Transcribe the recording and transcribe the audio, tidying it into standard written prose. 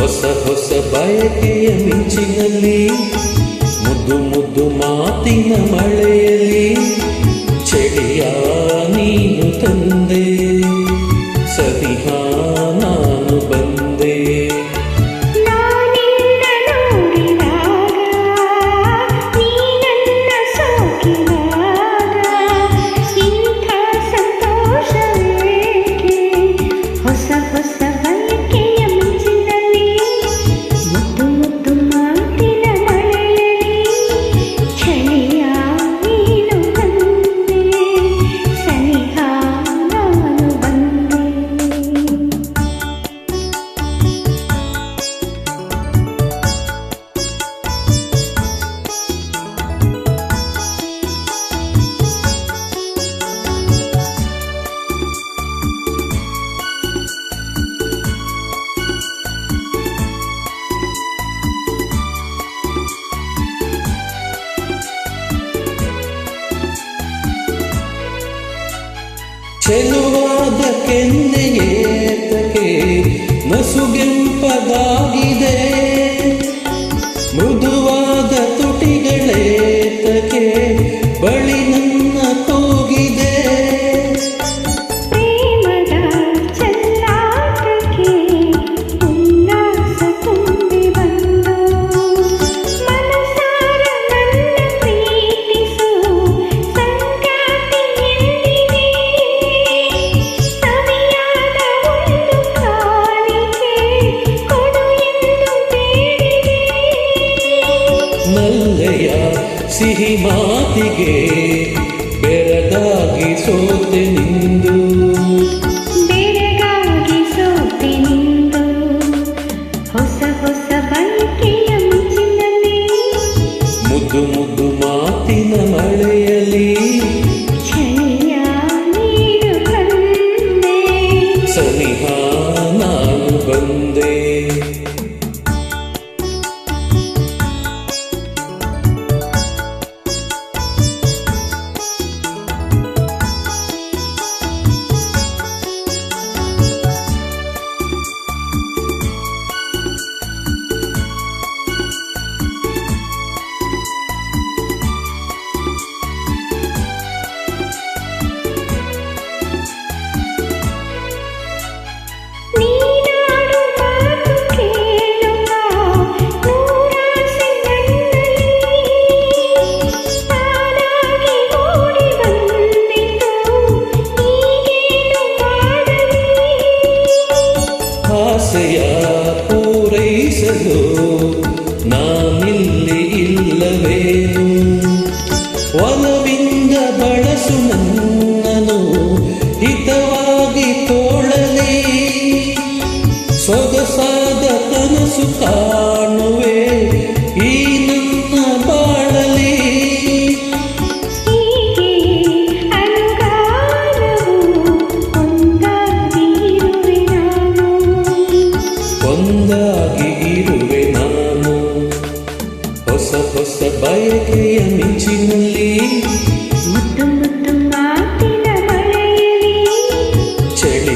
ಹೊಸ ಹೊಸ ಬಯಕೆಯ ಮಿಂಚಿನಲ್ಲಿ ಮುದ್ದು ಮುದ್ದು ಮಾತಿನ ಮಳೆಯಲ್ಲಿ ಚಳಿಯ ನೀನು ತಂದೆ ಸದಿಹ ನಾನು ಬಂದೆ ಚೆಲುವಾದ ಕೆನ್ನೆಯೇತಕ್ಕೆ ನಸುಗೆಂಪದಾಗಿದೆ ಮೃದುವಾದ ತುಟಿಗಳೇತಕ್ಕೆ ಬಳಿ ನನ್ನ ಕೂಗಿದೆ ಪ್ರೇಮದ ಚೆಲ್ಲಾಟಕ್ಕೆ ಉಲ್ಲಾಸ ತುಂಬಿ ಬಂದು ಮನಸಾರ ನನ್ನ ಪ್ರೀತಿಸು ಸಂಗಾತಿ ಎಂದಿದೆ ಸವಿಯಾದ ಒಂದು ಕಾಣಿಕೆ ಕೊಡು ಎಂದು ಬೇಡಿದೆ ನಲ್ಲೆಯ ಸಿಹಿ ಮಾತಿಗೆ ಬೆರಗಾಗಿ ಸೋತೆ ನಿಂದು ಬೆರಗಾಗಿ ಸೋತೆ ನಿಂದು ಹೊಸ ಹೊಸ ಬಯಕೆಯ ಮಿಂಚಿನಲ್ಲಿ ಮುದ್ದು ಮುದ್ದು ಮಾತಿನ ಮಳೆಯಲ್ಲಿ ಚಳಿಯ ನೀರು ಬಂದೆ ಸನಿಹ ನಾನು ಬಂದೆ ನೀನಾಡು ಮಾತು ಕೇಳುತ್ತ ನೂರಾಸೆ ನನ್ನಲ್ಲಿ ತಾನಾಗಿ ಓಡಿ ಬಂದಿತು ಈಗೇನು ಮಾಡಲಿ ಆಸೆಯ ಪೂರೈಸಲು ನಾನಿಲ್ಲಿ ಇಲ್ಲವೇನು ಒಲವಿಂದ ಬಳಸು ನನ್ನನು ಹಿತವಾಗಿ ತೋಳಲಿ ಸೊಗಸಾದ ಕನಸು ಕಾಣುವೆ ಈ ನನ್ನ ಬಾಳಲಿ ಹೀಗೆ ಅನುಗಾಲವು ಒಂದಾಗಿ ಇರುವೆ ನಾನು ಒಂದಾಗಿ ಇರುವೆ ನಾನು ಹೊಸ ಹೊಸ ಬಯಕೆಯ ಮಿಂಚಿನಲ್ಲಿ ಮುದ್ದು ಮುದ್ದು ಮಾತಿನ ಮಳೆಯಲ್ಲಿ ಚಳಿ